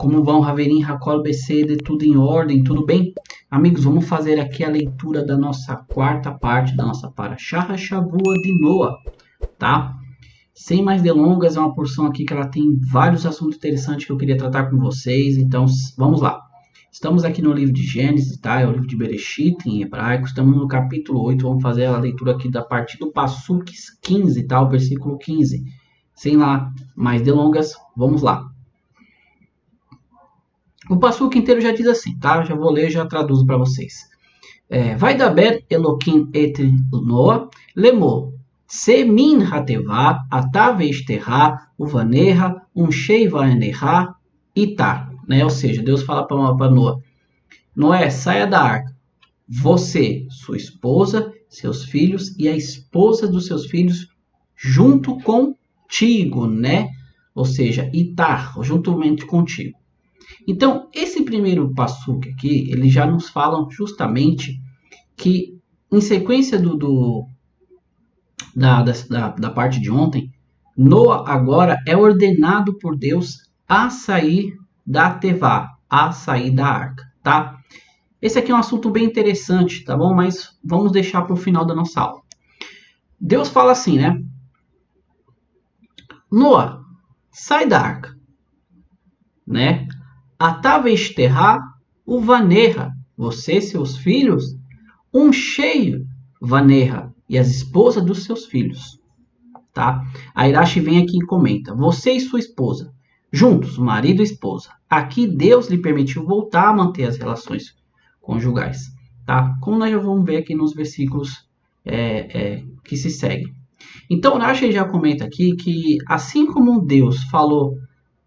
Como vão, Raverim, Hakol, Becede, tudo em ordem, tudo bem? Amigos, vamos fazer aqui a leitura da nossa quarta parte da nossa Parashá Shavua de Noa, tá? Sem mais delongas, é uma porção aqui que ela tem vários assuntos interessantes que eu queria tratar com vocês, então vamos lá. Estamos aqui no livro de Gênesis, tá? É o livro de Bereshit em hebraico, estamos no capítulo 8, vamos fazer a leitura aqui da partir do Passuk 15, tá? O versículo 15. Sem lá mais delongas, vamos lá. O Passuk inteiro já diz assim, tá? Já vou ler e já traduzo para vocês. Vai daber Eloquim et Noa, lemor, se min hatevá, atavesteha, uvaneha, unshei vaneha, itar. Né? Ou seja, Deus fala para Noa, Noé, saia da arca, você, sua esposa, seus filhos e a esposa dos seus filhos junto contigo, né? Ou seja, itar, juntamente contigo. Então, esse primeiro passuk aqui, ele já nos fala justamente que, em sequência da parte de ontem, Noa agora é ordenado por Deus a sair da Tevá, a sair da arca, tá? Esse aqui é um assunto bem interessante, tá bom? Mas vamos deixar para o final da nossa aula. Deus fala assim, né? Noa, sai da arca, né? Atavesteha uvaneha, você, seus filhos, cheio vaneha, e as esposas dos seus filhos. Tá? A Irashi vem aqui e comenta, você e sua esposa, juntos, marido e esposa. Aqui Deus lhe permitiu voltar a manter as relações conjugais. Tá? Como nós já vamos ver aqui nos versículos que se seguem. Então, o Rashi já comenta aqui que, assim como Deus falou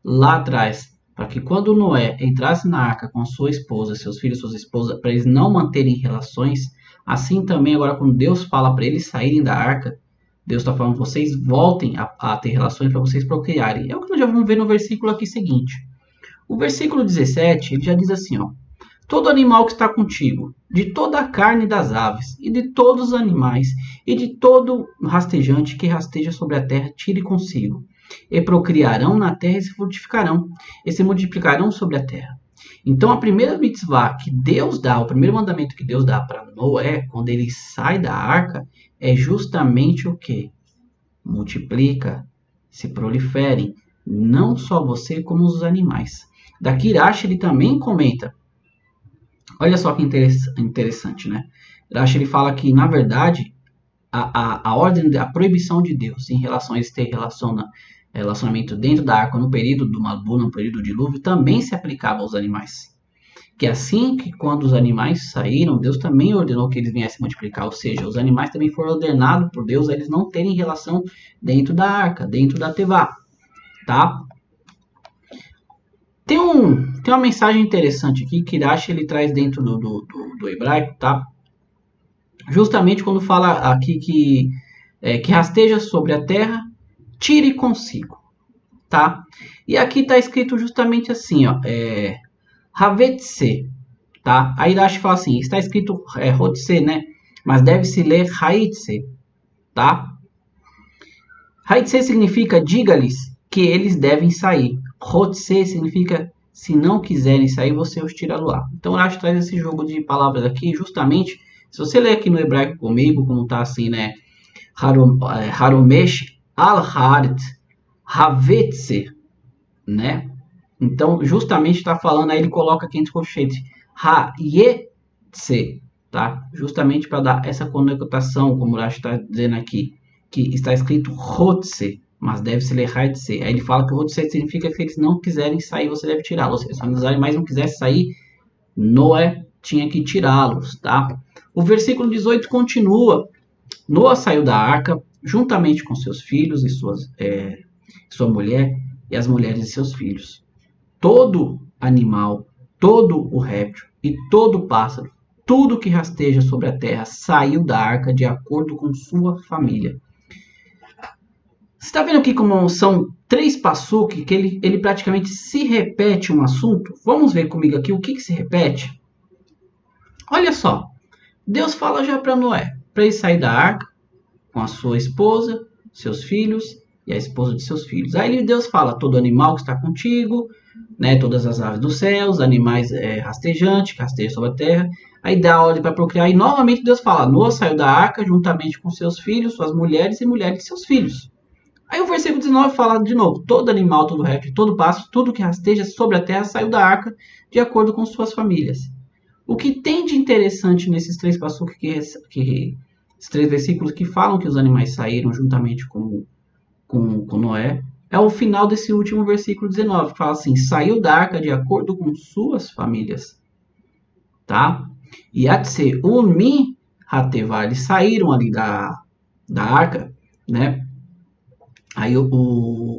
lá atrás, para que quando Noé entrasse na arca com sua esposa, seus filhos, suas esposas, para eles não manterem relações, assim também agora quando Deus fala para eles saírem da arca, Deus está falando, vocês voltem a ter relações para vocês procriarem. É o que nós já vamos ver no versículo aqui seguinte. O versículo 17, ele já diz assim, ó, todo animal que está contigo, de toda a carne das aves, e de todos os animais, e de todo rastejante que rasteja sobre a terra, tire consigo. E procriarão na terra e se frutificarão, e se multiplicarão sobre a terra. Então, a primeira mitzvah que Deus dá, o primeiro mandamento que Deus dá para Noé, quando ele sai da arca, é justamente o que? Multiplica, se proliferem, não só você, como os animais. Daqui Rashi ele também comenta, olha só que interessante, né? Rashi ele fala que, na verdade, a ordem, a proibição de Deus em relação a esse relacionamento dentro da arca no período do Malbu, no período do dilúvio, também se aplicava aos animais. Que assim que quando os animais saíram, Deus também ordenou que eles viessem multiplicar, ou seja, os animais também foram ordenados por Deus a eles não terem relação dentro da arca, dentro da Tevá, tá? Tem uma mensagem interessante aqui que Rashi ele traz dentro do hebraico, tá? Justamente quando fala aqui que rasteja sobre a terra, tire consigo, tá? E aqui está escrito justamente assim, ó, Havetse, tá? Aí Rashi fala assim, está escrito Hotse, né? Mas deve se ler Haitse, tá? Haitse significa diga-lhes que eles devem sair. Hotse significa se não quiserem sair, você os tira do ar. Então Rashi traz esse jogo de palavras aqui, justamente, se você ler aqui no hebraico comigo, como tá assim, né? Haromesh al-Harit Havetse, né? Então, justamente está falando, aí ele coloca aqui entre colchetes, Ha-Ye-Tse, tá? Justamente para dar essa conotação, como o Rashi está dizendo aqui, que está escrito Hotse, mas deve se ler Ha-Tse. Aí ele fala que Hotse significa que eles não quiserem sair, você deve tirá-los. Se os animais não quisessem sair, Noé tinha que tirá-los, tá? O versículo 18 continua. Noé saiu da arca, juntamente com seus filhos e sua mulher, e as mulheres de seus filhos. Todo animal, todo o réptil e todo pássaro, tudo que rasteja sobre a terra saiu da arca de acordo com sua família. Você está vendo aqui como são 3 passuk que ele praticamente se repete um assunto? Vamos ver comigo aqui o que se repete? Olha só, Deus fala já para Noé, para ele sair da arca com a sua esposa, seus filhos e a esposa de seus filhos. Aí Deus fala, todo animal que está contigo, né, todas as aves dos céus, animais rastejantes, que rastejam sobre a terra. Aí dá a ordem para procriar. E novamente Deus fala: Noa saiu da arca juntamente com seus filhos, suas mulheres e mulheres de seus filhos. Aí o versículo 19 fala de novo: todo animal, todo réptil, todo pássaro, tudo que rasteja sobre a terra saiu da arca de acordo com suas famílias. O que tem de interessante nesses três passucos esses três versículos que falam que os animais saíram juntamente com Noé, é o final desse último versículo 19, que fala assim: saiu da arca de acordo com suas famílias. Tá? E Atse, Umi, Hatevá, eles saíram ali da arca, né? Aí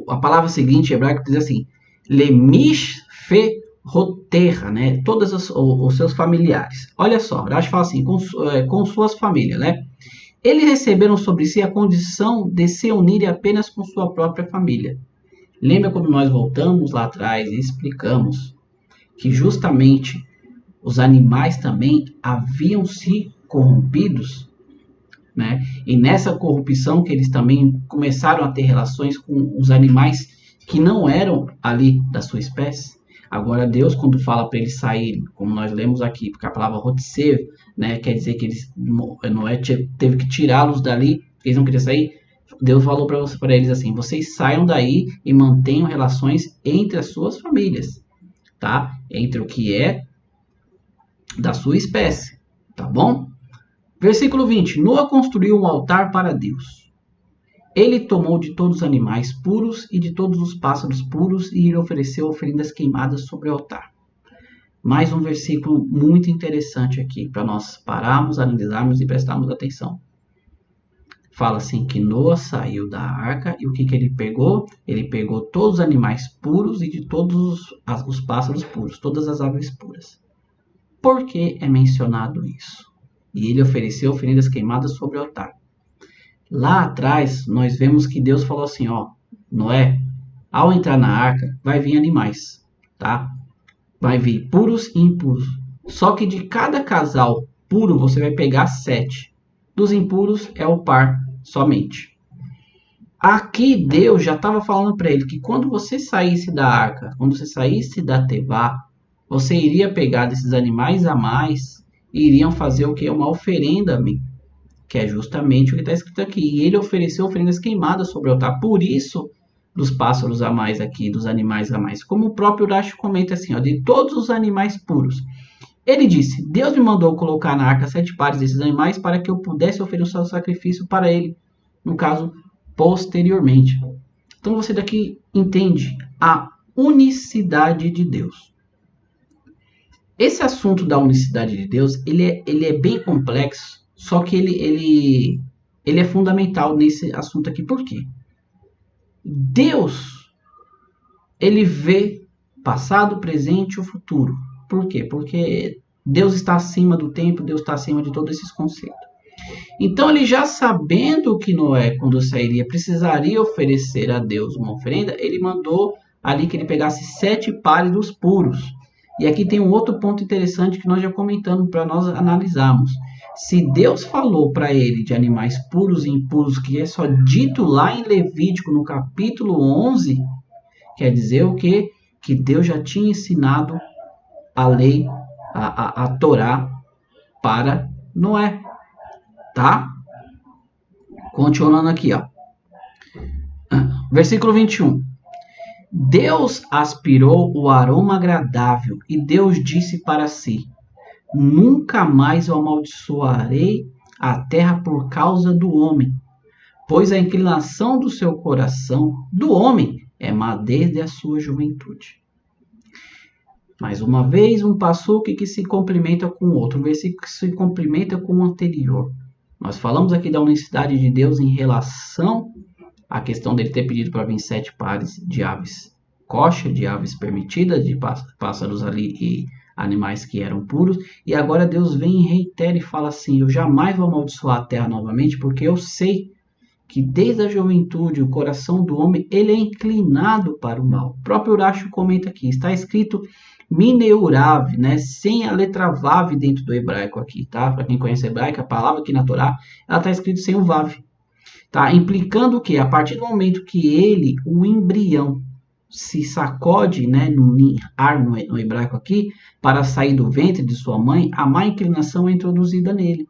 a palavra seguinte em hebraico diz assim: Lemish fe roterra, né? Todos os seus familiares. Olha só, Rashi fala assim: com suas famílias, né? Eles receberam sobre si a condição de se unirem apenas com sua própria família. Lembra quando nós voltamos lá atrás e explicamos que justamente os animais também haviam se corrompidos, né? E nessa corrupção que eles também começaram a ter relações com os animais que não eram ali da sua espécie. Agora Deus, quando fala para eles saírem, como nós lemos aqui, porque a palavra rotsev, né, quer dizer que Noé teve que tirá-los dali, eles não queriam sair. Deus falou para eles assim: vocês saiam daí e mantenham relações entre as suas famílias, tá? Entre o que é da sua espécie, tá bom? Versículo 20: Noa construiu um altar para Deus. Ele tomou de todos os animais puros e de todos os pássaros puros e lhe ofereceu oferendas queimadas sobre o altar. Mais um versículo muito interessante aqui para nós pararmos, analisarmos e prestarmos atenção. Fala assim que Noa saiu da arca e o que ele pegou? Ele pegou todos os animais puros e de todos os pássaros puros, todas as aves puras. Por que é mencionado isso? E ele ofereceu oferendas queimadas sobre o altar. Lá atrás, nós vemos que Deus falou assim, ó, Noé, ao entrar na arca, vai vir animais, tá? Vai vir puros e impuros. Só que de cada casal puro, você vai pegar 7. Dos impuros é o par somente. Aqui Deus já estava falando para ele que quando você saísse da arca, quando você saísse da Tevá, você iria pegar desses animais a mais e iriam fazer o que? Uma oferenda a mim. Que é justamente o que está escrito aqui. E ele ofereceu oferendas queimadas sobre o altar. Por isso, dos pássaros a mais aqui, dos animais a mais. Como o próprio Urashi comenta assim, ó, de todos os animais puros. Ele disse: Deus me mandou colocar na arca 7 pares desses animais para que eu pudesse oferecer o sacrifício para ele. No caso, posteriormente. Então você daqui entende a unicidade de Deus. Esse assunto da unicidade de Deus, ele é bem complexo. Só que ele é fundamental nesse assunto aqui. Por quê? Deus, ele vê passado, presente e o futuro. Por quê? Porque Deus está acima do tempo, Deus está acima de todos esses conceitos. Então, ele já sabendo que Noé, quando sairia, precisaria oferecer a Deus uma oferenda, ele mandou ali que ele pegasse 7 pares dos puros. E aqui tem um outro ponto interessante que nós já comentamos para nós analisarmos. Se Deus falou para ele de animais puros e impuros, que é só dito lá em Levítico, no capítulo 11, quer dizer o quê? Que Deus já tinha ensinado a lei, a Torá, para Noé. Tá? Continuando aqui, ó. Versículo 21. Deus aspirou o aroma agradável e Deus disse para si: nunca mais eu amaldiçoarei a terra por causa do homem, pois a inclinação do seu coração, do homem, é má desde a sua juventude. Mais uma vez, um passuque que se complementa com o outro, um versículo que se complementa com o anterior. Nós falamos aqui da unicidade de Deus em relação à questão dele ter pedido para vir 7 pares de aves kosher, de aves permitidas, de pássaros ali e animais que eram puros. E agora Deus vem e reitera e fala assim: eu jamais vou amaldiçoar a terra novamente, porque eu sei que desde a juventude o coração do homem ele é inclinado para o mal. O próprio Urashi comenta aqui, está escrito Mineurav, né, sem a letra Vav dentro do hebraico aqui, tá? Para quem conhece hebraico, a palavra aqui na Torá, ela está escrito sem o Vav, tá? Implicando que a partir do momento que ele, o embrião, se sacode, né, no ar no hebraico aqui, para sair do ventre de sua mãe, a má inclinação é introduzida nele.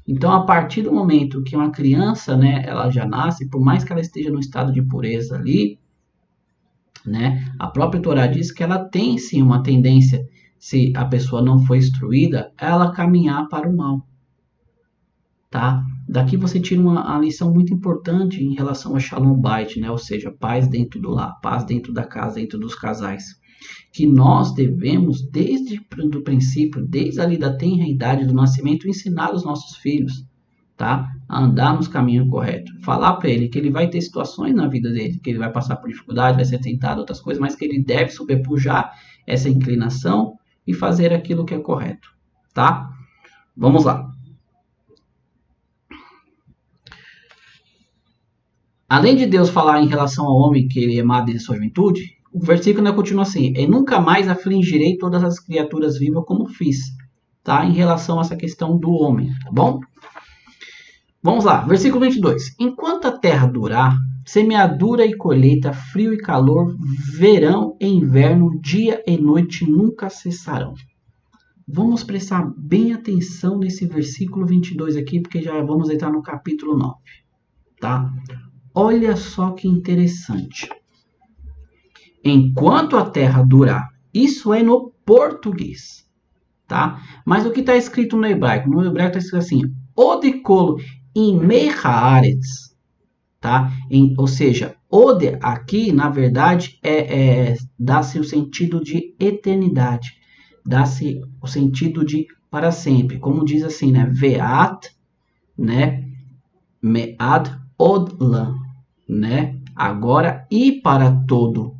Então, a partir do momento que uma criança, né, ela já nasce, por mais que ela esteja no estado de pureza ali, né, a própria Torá diz que ela tem sim uma tendência, se a pessoa não foi instruída, ela caminhar para o mal. Tá? Daqui você tira uma lição muito importante em relação a Shalom Bait, né? Ou seja, paz dentro do lar, paz dentro da casa, dentro dos casais. Que nós devemos, desde o princípio, desde ali da tenra idade do nascimento, ensinar os nossos filhos, tá? A andar nos caminhos corretos. Falar para ele que ele vai ter situações na vida dele, que ele vai passar por dificuldade, vai ser tentado, outras coisas, mas que ele deve sobrepujar essa inclinação e fazer aquilo que é correto, tá? Vamos lá. Além de Deus falar em relação ao homem que ele é amado desde sua juventude, o versículo ainda continua assim: e nunca mais afligirei todas as criaturas vivas como fiz, tá? Em relação a essa questão do homem, tá bom? Vamos lá, versículo 22. Enquanto a terra durar, semeadura e colheita, frio e calor, verão e inverno, dia e noite nunca cessarão. Vamos prestar bem atenção nesse versículo 22 aqui, porque já vamos entrar no capítulo 9, tá? Olha só que interessante. Enquanto a terra durar, isso é no português, tá? Mas o que está escrito no hebraico? No hebraico está escrito assim: Odekolo imei haaretz, tá? Ou seja, ode aqui, na verdade, dá-se o sentido de eternidade, dá-se o sentido de para sempre, como diz assim, né? Veat, né? Mead odlam, né? Agora e para todo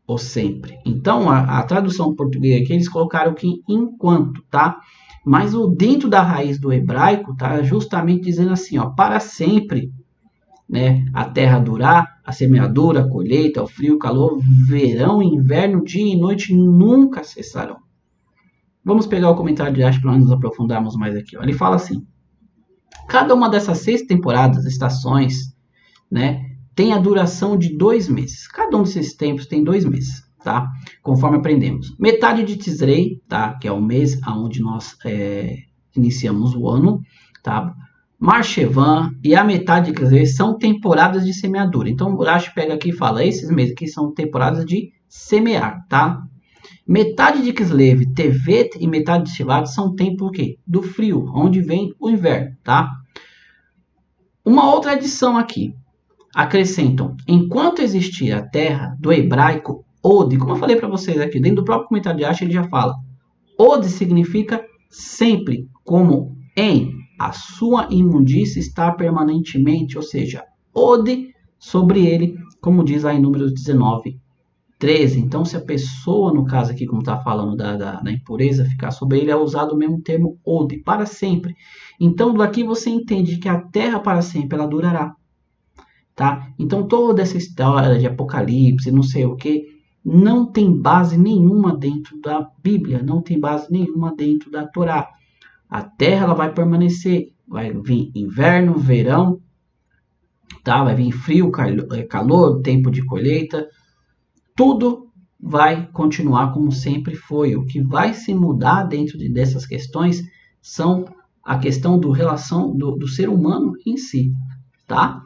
o sempre. Então, a tradução portuguesa aqui, eles colocaram que enquanto, tá? Mas o dentro da raiz do hebraico, tá? Justamente dizendo assim, ó, para sempre, né? A terra durar, a semeadura, a colheita, o frio, o calor, verão, inverno, dia e noite nunca cessarão. Vamos pegar o comentário de Ash para nos aprofundarmos mais aqui, ó. Ele fala assim: cada uma dessas 6 temporadas, estações, né, tem a duração de 2 meses. Cada um desses tempos tem 2 meses, tá? Conforme aprendemos. Metade de Tisrei, tá? Que é o mês onde nós iniciamos o ano, tá? Marchevan e a metade de Kislev são temporadas de semeadura. Então, o Rashi pega aqui e fala: esses meses aqui são temporadas de semear, tá? Metade de Kislev, Tevet e metade de Shivat são tempo o quê? Do frio, onde vem o inverno, tá? Uma outra adição aqui. Acrescentam: enquanto existir a terra, do hebraico Od, como eu falei para vocês aqui, dentro do próprio comentário de Ash, ele já fala: Od significa sempre, como em a sua imundícia está permanentemente, ou seja, Od sobre ele, como diz lá em Números 19, 13. Então, se a pessoa, no caso aqui, como está falando da impureza, ficar sobre ele, é usado o mesmo termo Od, para sempre. Então, daqui você entende que a terra para sempre ela durará. Tá? Então, toda essa história de Apocalipse, não sei o que, não tem base nenhuma dentro da Bíblia, não tem base nenhuma dentro da Torá. A terra ela vai permanecer, vai vir inverno, verão, tá? Vai vir frio, calor, tempo de colheita, tudo vai continuar como sempre foi. O que vai se mudar dentro dessas questões são a questão do relação do ser humano em si, tá?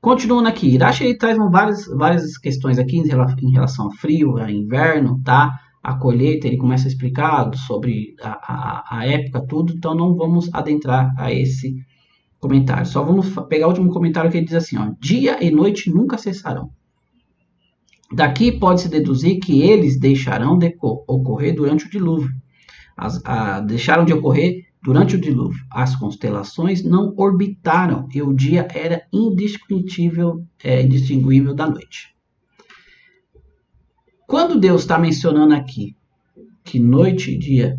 Continuando aqui, Irache ele traz várias questões aqui em relação ao frio, ao inverno, tá? A colheita, ele começa a explicar sobre a época, tudo, então não vamos adentrar a esse comentário. Só vamos pegar o último comentário que ele diz assim, ó: dia e noite nunca cessarão. Daqui pode-se deduzir que eles deixarão de ocorrer durante o dilúvio. Deixaram de ocorrer durante o dilúvio. As constelações não orbitaram e o dia era indistinguível da noite. Quando Deus está mencionando aqui que noite e dia,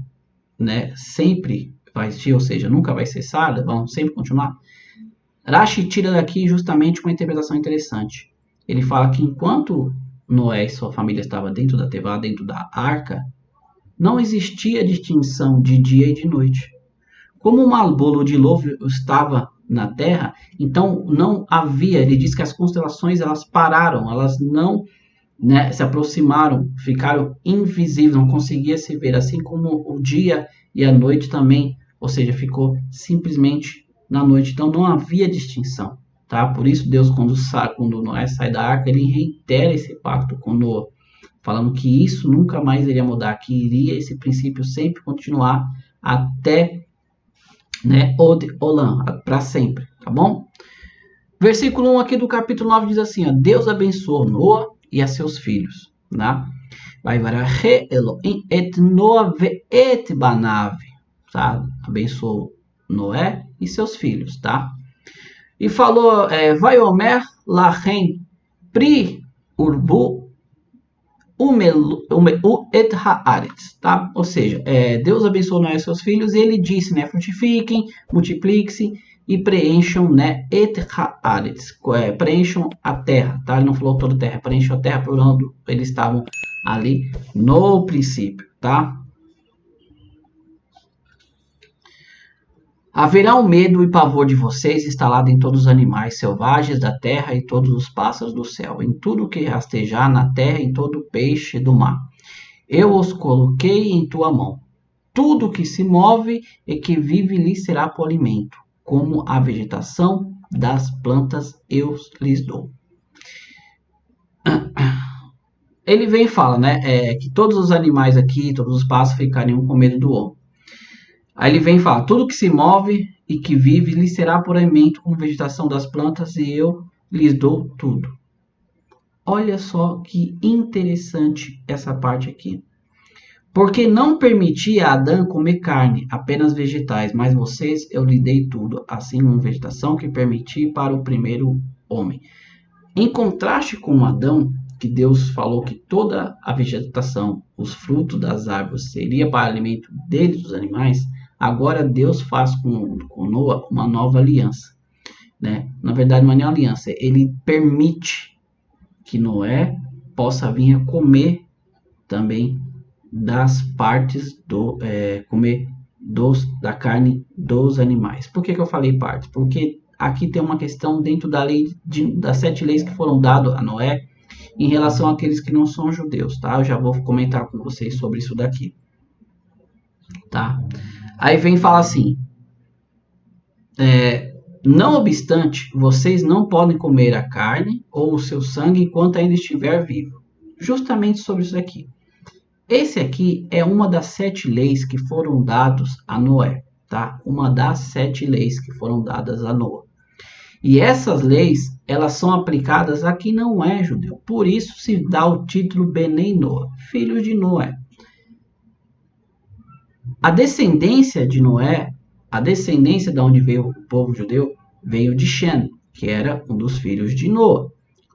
né, sempre vai existir, ou seja, nunca vai cessar, vão sempre continuar, Rashi tira daqui justamente uma interpretação interessante. Ele fala que enquanto Noé e sua família estavam dentro da tevá, dentro da arca, não existia distinção de dia e de noite. Como o malbolo de dilúvio estava na Terra, então não havia, ele diz que as constelações elas pararam, elas não, né, se aproximaram, ficaram invisíveis, não conseguia se ver, assim como o dia e a noite também, ou seja, ficou simplesmente na noite, então não havia distinção, tá? Por isso Deus, quando Noé sai da arca, ele reitera esse pacto com Noé, falando que isso nunca mais iria mudar, que iria esse princípio sempre continuar até, né, Od Olam, para sempre, tá bom? Versículo 1 aqui do capítulo 9 diz assim, ó, Deus abençoou Noa e a seus filhos, né? Vayvarach Elohim et Noa ve'et banav, tá? Abençoou Noé e seus filhos, tá? E falou, Vaiomer lachem pri urbu et haaretz, tá? Ou seja, Deus abençoou Noé e seus filhos e ele disse, né, frutifiquem, multipliquem-se e preencham, né, et haaretz, preencham a terra, tá? Ele não falou toda a terra, preencham a terra por onde eles estavam ali no princípio, tá? Haverá o medo e pavor de vocês instalado em todos os animais selvagens da terra e todos os pássaros do céu, em tudo que rastejar na terra, em todo peixe do mar. Eu os coloquei em tua mão. Tudo que se move e que vive lhe será por alimento, como a vegetação das plantas eu lhes dou. Ele vem e fala, né, que todos os animais aqui, todos os pássaros ficariam com medo do homem. Aí ele vem e fala, tudo que se move e que vive lhe será por alimento como vegetação das plantas e eu lhes dou tudo. Olha só que interessante essa parte aqui. Porque não permiti a Adão comer carne, apenas vegetais, mas vocês eu lhe dei tudo, assim como vegetação que permiti para o primeiro homem. Em contraste com Adão, que Deus falou que toda a vegetação, os frutos das árvores, seria para alimento deles, dos animais, agora Deus faz com Noa uma nova aliança, né? Na verdade, não é uma aliança, ele permite que Noé possa vir a comer também das partes da carne dos animais. Por que eu falei partes? Porque aqui tem uma questão dentro da lei das 7 leis que foram dadas a Noé em relação àqueles que não são judeus, tá? Eu já vou comentar com vocês sobre isso daqui, tá? Aí vem e fala assim, não obstante, vocês não podem comer a carne ou o seu sangue enquanto ainda estiver vivo. Justamente sobre isso aqui. Esse aqui é uma das 7 leis que foram dadas a Noé, tá? Uma das 7 leis que foram dadas a Noé. E essas leis, elas são aplicadas a quem não é judeu. Por isso se dá o título Benei Noé, filhos de Noé. A descendência de Noé, a descendência de onde veio o povo judeu, veio de Shem, que era um dos filhos de Noé.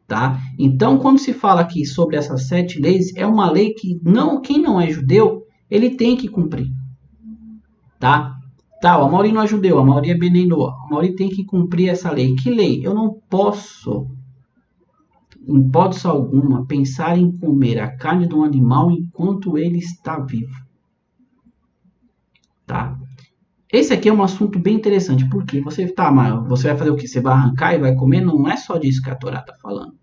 Tá? Então, quando se fala aqui sobre essas 7 leis, é uma lei que quem não é judeu, ele tem que cumprir. Tá? Tá, a maioria não é judeu, a maioria é Benei Noé. A maioria tem que cumprir essa lei. Que lei? Eu não posso, em hipótese alguma, pensar em comer a carne de um animal enquanto ele está vivo. Tá? Esse aqui é um assunto bem interessante, porque você vai fazer o quê? Você vai arrancar e vai comer? Não é só disso que a Torá está falando.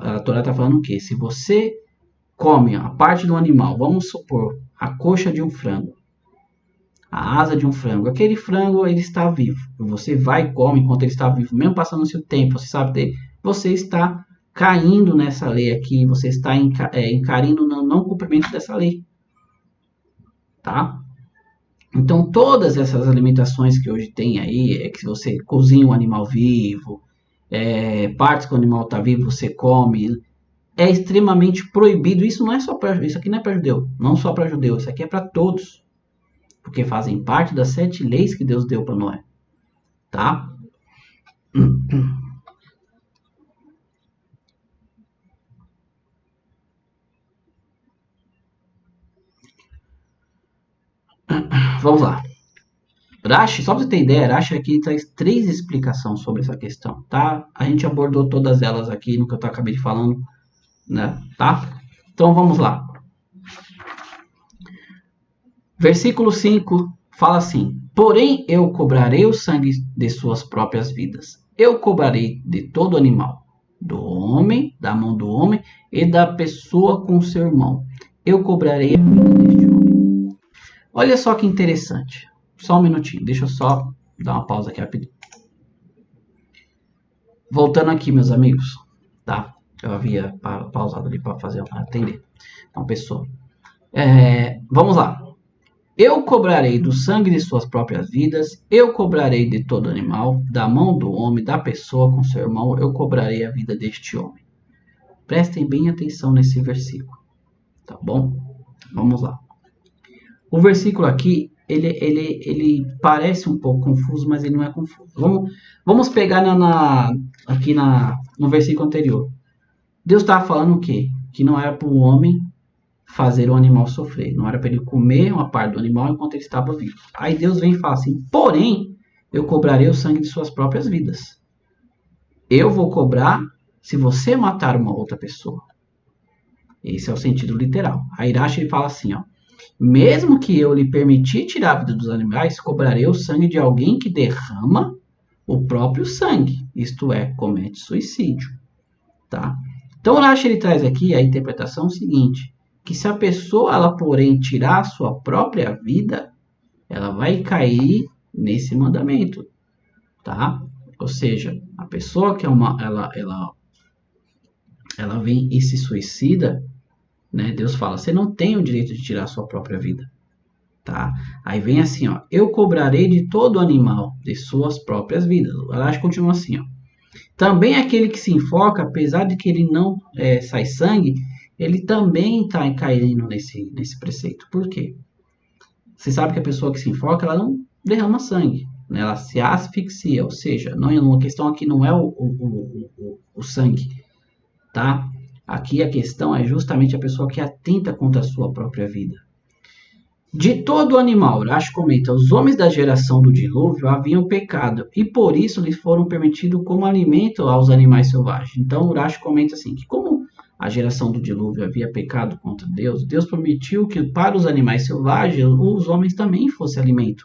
A Torá está falando o quê? Se você come a parte do animal, vamos supor, a coxa de um frango, a asa de um frango, aquele frango ele está vivo. Você vai e come enquanto ele está vivo, mesmo passando o seu tempo, você sabe dele, você está caindo nessa lei aqui, você está encarindo no não cumprimento dessa lei. Tá? Então, todas essas alimentações que hoje tem aí, que você cozinha um animal vivo, partes que o animal está vivo, você come, é extremamente proibido. Isso aqui não é para judeu, não só para judeu, isso aqui é para todos, porque fazem parte das 7 leis que Deus deu para Noé, tá? Vamos lá. Rashi, só para você ter ideia, Rashi aqui traz 3 explicações sobre essa questão, tá? A gente abordou todas elas aqui no que eu acabei de falando, né? Tá? Então vamos lá. Versículo 5 fala assim: Porém, eu cobrarei o sangue de suas próprias vidas. Eu cobrarei de todo animal, do homem, da mão do homem e da pessoa com seu irmão. Eu cobrarei a vida deste homem. Olha só que interessante. Só um minutinho, deixa eu só dar uma pausa aqui rapidinho. Voltando aqui, meus amigos, tá? Eu havia pausado ali para atender uma pessoa. Vamos lá. Eu cobrarei do sangue de suas próprias vidas, eu cobrarei de todo animal, da mão do homem, da pessoa com seu irmão, eu cobrarei a vida deste homem. Prestem bem atenção nesse versículo, tá bom? Vamos lá. O versículo aqui, ele parece um pouco confuso, mas ele não é confuso. Vamos pegar aqui no versículo anterior. Deus estava falando o quê? Que não era para o homem fazer o animal sofrer. Não era para ele comer uma parte do animal enquanto ele estava vivo. Aí Deus vem e fala assim, porém, eu cobrarei o sangue de suas próprias vidas. Eu vou cobrar se você matar uma outra pessoa. Esse é o sentido literal. A Irache ele fala assim, ó, mesmo que eu lhe permitir tirar a vida dos animais, cobrarei o sangue de alguém que derrama o próprio sangue. Isto é, comete suicídio. Tá? Então o Irache ele traz aqui a interpretação seguinte, que se a pessoa, ela porém tirar a sua própria vida, ela vai cair nesse mandamento, tá? Ou seja, a pessoa que ela vem e se suicida, né? Deus fala, você não tem o direito de tirar a sua própria vida, tá? Aí vem assim, ó, eu cobrarei de todo animal de suas próprias vidas. Ela continua assim, ó. Também aquele que se enfoca, apesar de que ele não sai sangue, ele também está caindo nesse preceito. Por quê? Você sabe que a pessoa que se enfoca, ela não derrama sangue, né? Ela se asfixia, ou seja, a questão aqui não é o sangue, tá? Aqui a questão é justamente a pessoa que atenta contra a sua própria vida. De todo animal, Urash comenta, os homens da geração do dilúvio haviam pecado, e por isso lhes foram permitidos como alimento aos animais selvagens. Então Urash comenta assim, que como a geração do dilúvio havia pecado contra Deus, Deus permitiu que para os animais selvagens os homens também fossem alimento,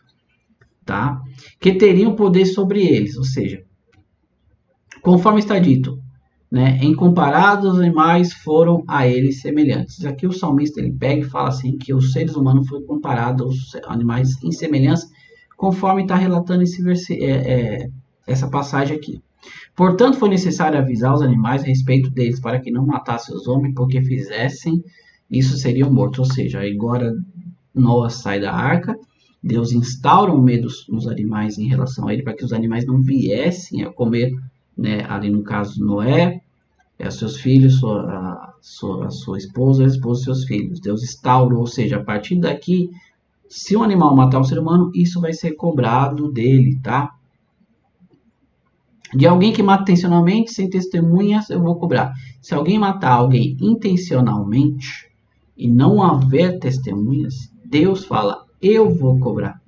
tá? Que teriam poder sobre eles, ou seja, conforme está dito, né? Em comparado, os animais foram a eles semelhantes. Aqui o salmista ele pega e fala assim que os seres humanos foram comparados aos animais em semelhança, conforme está relatando essa passagem aqui. Portanto, foi necessário avisar os animais a respeito deles para que não matassem os homens, porque fizessem isso seriam mortos. Ou seja, agora Noé sai da arca, Deus instaura um medo nos animais em relação a ele, para que os animais não viessem a comer, né, ali no caso Noé, seus filhos, a sua esposa, a esposa dos seus filhos. Deus instaurou, ou seja, a partir daqui, se um animal matar um ser humano, isso vai ser cobrado dele, tá? De alguém que mata intencionalmente, sem testemunhas, eu vou cobrar. Se alguém matar alguém intencionalmente e não haver testemunhas, Deus fala, eu vou cobrar.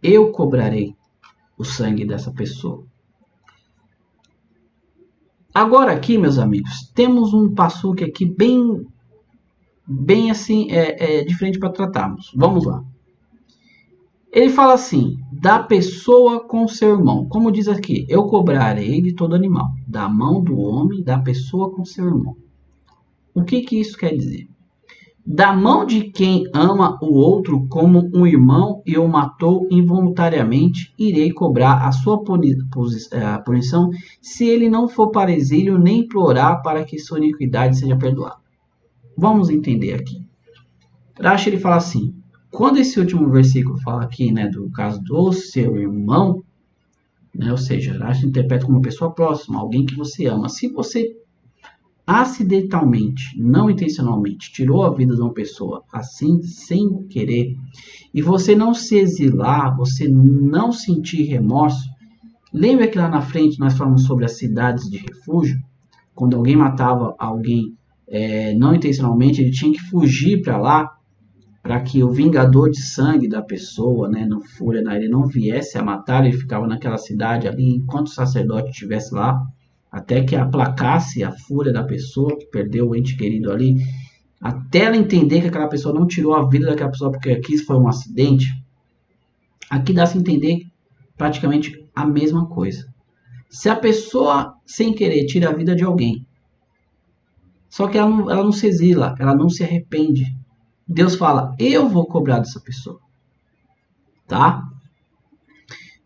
Eu cobrarei o sangue dessa pessoa. Agora aqui, meus amigos, temos um passuque aqui bem assim, diferente para tratarmos. Vamos lá. Ele fala assim, da pessoa com seu irmão. Como diz aqui, eu cobrarei de todo animal, da mão do homem, da pessoa com seu irmão. O que isso quer dizer? Da mão de quem ama o outro como um irmão e o matou involuntariamente, irei cobrar a sua punição se ele não for para exílio nem implorar para que sua iniquidade seja perdoada. Vamos entender aqui. Rashi ele fala assim, quando esse último versículo fala aqui, né, do caso do seu irmão, né, ou seja, Rashi interpreta como uma pessoa próxima, alguém que você ama. Se você acidentalmente, não intencionalmente, tirou a vida de uma pessoa assim, sem querer, e você não se exilar, você não sentir remorso, lembra que lá na frente nós falamos sobre as cidades de refúgio? Quando alguém matava alguém não intencionalmente, ele tinha que fugir para lá, para que o vingador de sangue da pessoa, né, no fúria, ele não viesse a matar, ele ficava naquela cidade ali, enquanto o sacerdote estivesse lá, até que aplacasse a fúria da pessoa que perdeu o ente querido ali, até ela entender que aquela pessoa não tirou a vida daquela pessoa porque aquilo foi um acidente. Aqui dá-se a entender praticamente a mesma coisa. Se a pessoa, sem querer, tira a vida de alguém, só que ela não se exila, ela não se arrepende, Deus fala, eu vou cobrar dessa pessoa, tá?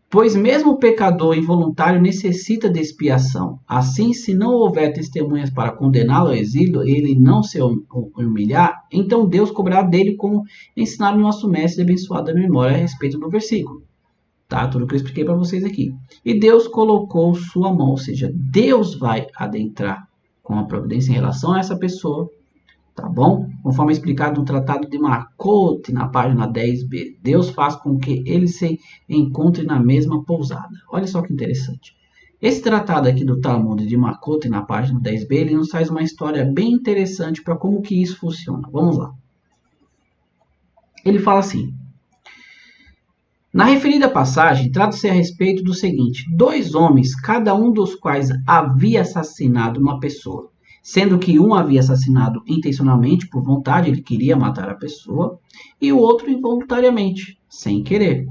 Pois mesmo o pecador involuntário necessita de expiação. Assim, se não houver testemunhas para condená-lo ao exílio, ele não se humilhar, então Deus cobrará dele, como ensinaram o nosso mestre abençoado da memória a respeito do versículo. Tá? Tudo que eu expliquei para vocês aqui. E Deus colocou sua mão, ou seja, Deus vai adentrar com a providência em relação a essa pessoa, tá bom? Conforme explicado no Tratado de Macote, na página 10b. Deus faz com que ele se encontre na mesma pousada. Olha só que interessante. Esse tratado aqui do Talmud de Macote, na página 10b, ele nos traz uma história bem interessante para como que isso funciona. Vamos lá. Ele fala assim: na referida passagem, trata-se a respeito do seguinte: 2 homens, cada um dos quais havia assassinado uma pessoa, sendo que um havia assassinado intencionalmente, por vontade, ele queria matar a pessoa, e o outro involuntariamente, sem querer.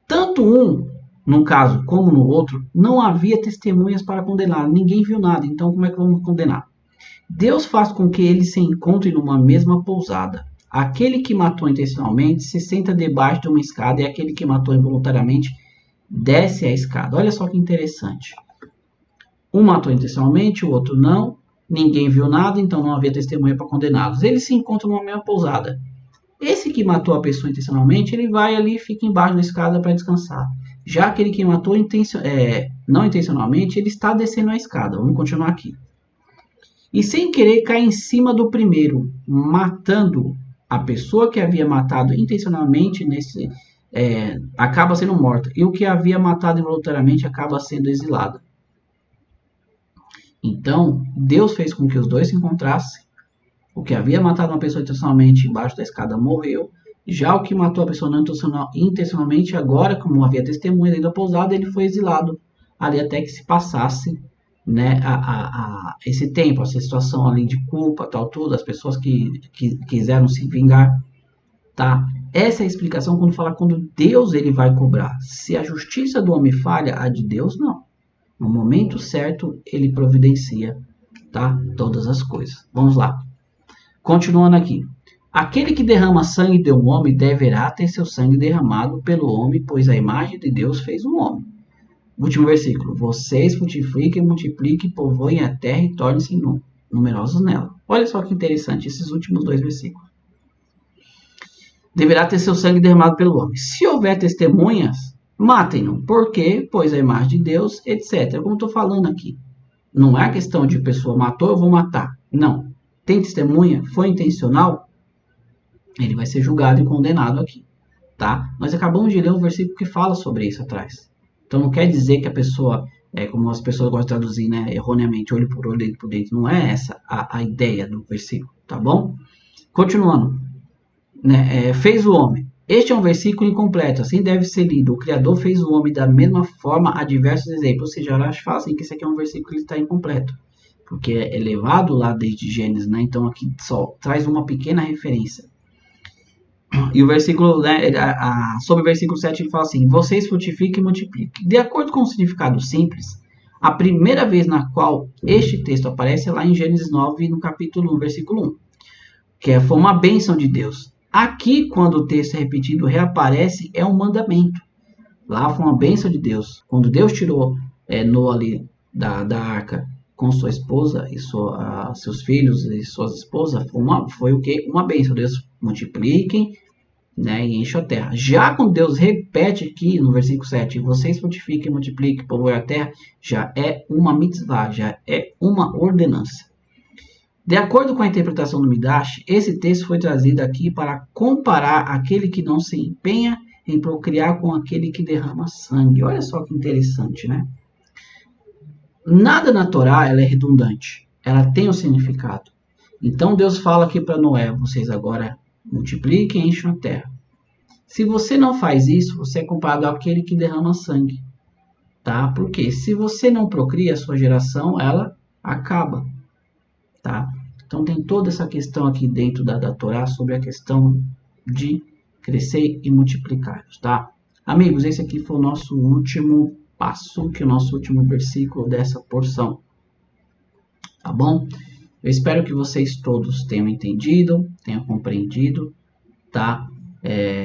Tanto um, num caso, como no outro, não havia testemunhas para condenar, ninguém viu nada, então como é que vamos condenar? Deus faz com que eles se encontrem numa mesma pousada. Aquele que matou intencionalmente se senta debaixo de uma escada e aquele que matou involuntariamente desce a escada. Olha só que interessante. Um matou intencionalmente, o outro não. Ninguém viu nada, então não havia testemunha para condená-los. Eles se encontram numa mesma pousada. Esse que matou a pessoa intencionalmente, ele vai ali e fica embaixo da escada para descansar. Já aquele que matou não intencionalmente, ele está descendo a escada. Vamos continuar aqui. E sem querer cai em cima do primeiro, matando a pessoa que havia matado intencionalmente acaba sendo morta. E o que havia matado involuntariamente acaba sendo exilado. Então, Deus fez com que os dois se encontrassem. O que havia matado uma pessoa intencionalmente embaixo da escada morreu. Já o que matou a pessoa não intencionalmente, agora, como havia testemunha dentro da pousada, ele foi exilado ali até que se passasse, né, esse tempo, essa situação ali de culpa, tal, tudo, as pessoas que quiseram se vingar, tá? Essa é a explicação quando Deus ele vai cobrar. Se a justiça do homem falha, a de Deus não. No momento certo, ele providencia, tá? Todas as coisas. Vamos lá. Continuando aqui. Aquele que derrama sangue de um homem deverá ter seu sangue derramado pelo homem, pois a imagem de Deus fez um homem. Último versículo. Vocês frutifiquem, multipliquem, povoem a terra e tornem-se numerosos nela. Olha só que interessante esses últimos 2 versículos. Deverá ter seu sangue derramado pelo homem. Se houver testemunhas, matem-no. Por quê? Pois a imagem de Deus, etc. Como estou falando aqui. Não é questão de pessoa matou, eu vou matar. Não. Tem testemunha? Foi intencional? Ele vai ser julgado e condenado aqui. Tá? Nós acabamos de ler um versículo que fala sobre isso atrás. Então não quer dizer que a pessoa, como as pessoas gostam de traduzir, né, erroneamente, olho por olho, dente por dente. Não é essa a ideia do versículo, tá bom? Continuando. Né, fez o homem. Este é um versículo incompleto, assim deve ser lido. O Criador fez o homem da mesma forma a diversos exemplos. Ou seja, elas fazem que esse aqui é um versículo que está incompleto. Porque é levado lá desde Gênesis, né? Então aqui só traz uma pequena referência. E o versículo, né, sobre o versículo 7, ele fala assim: vocês frutifiquem e multipliquem. De acordo com o significado simples, a primeira vez na qual este texto aparece é lá em Gênesis 9, no capítulo 1, versículo 1, que foi uma bênção de Deus. Aqui, quando o texto é repetido, reaparece, é um mandamento. Lá foi uma bênção de Deus. Quando Deus tirou Noé ali da arca com sua esposa e seus filhos e suas esposas, foi o quê? Uma bênção. Deus multipliquem, né, e enche a terra. Já quando Deus repete aqui no versículo 7, vocês frutifiquem, multipliquem, povoem a terra, já é uma mitzvah, já é uma ordenança. De acordo com a interpretação do Midrash, esse texto foi trazido aqui para comparar aquele que não se empenha em procriar com aquele que derrama sangue. Olha só que interessante, né? Nada na Torá ela é redundante, ela tem um significado. Então Deus fala aqui para Noé: vocês agora multipliquem e enchem a terra. Se você não faz isso, você é comparado àquele que derrama sangue, tá? Porque se você não procria, a sua geração ela acaba, tá? Então tem toda essa questão aqui dentro da Torá sobre a questão de crescer e multiplicar-vos, tá? Amigos, esse aqui foi o nosso último passo, que é o nosso último versículo dessa porção, tá bom? Eu espero que vocês todos tenham entendido, tenham compreendido, tá?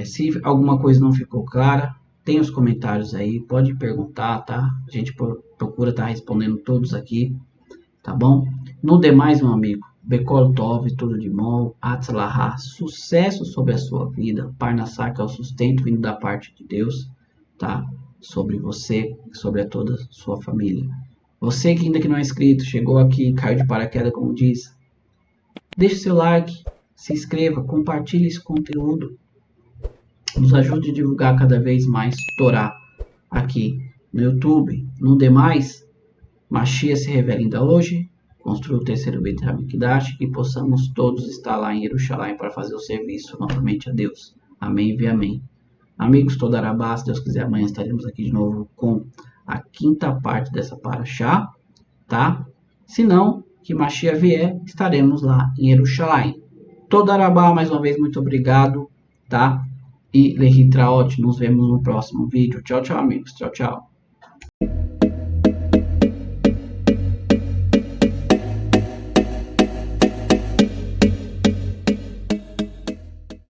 Se alguma coisa não ficou clara, tem os comentários aí, pode perguntar, tá? A gente procura estar respondendo todos aqui, tá bom? No demais, meu amigo, Bekol Tov, tudo de bom, Atzlahá, sucesso sobre a sua vida, Parnassá, que é o sustento vindo da parte de Deus, tá? Sobre você, sobre a toda a sua família. Você que ainda que não é inscrito, chegou aqui, caiu de paraquedas, como diz, deixe seu like, se inscreva, compartilhe esse conteúdo, nos ajude a divulgar cada vez mais Torá aqui no YouTube. No demais, Mashiach se revela ainda hoje, construa o terceiro Beit HaMikdash e possamos todos estar lá em Jerusalém para fazer o serviço novamente a Deus. Amém e amém. Amigos, toda Arabá, se Deus quiser, amanhã estaremos aqui de novo com a quinta parte dessa paraxá, tá? Se não, que Mashiach vier, estaremos lá em Jerusalém. Toda Arabá, mais uma vez, muito obrigado, tá? E Lehitraot, nos vemos no próximo vídeo. Tchau, tchau, amigos. Tchau, tchau.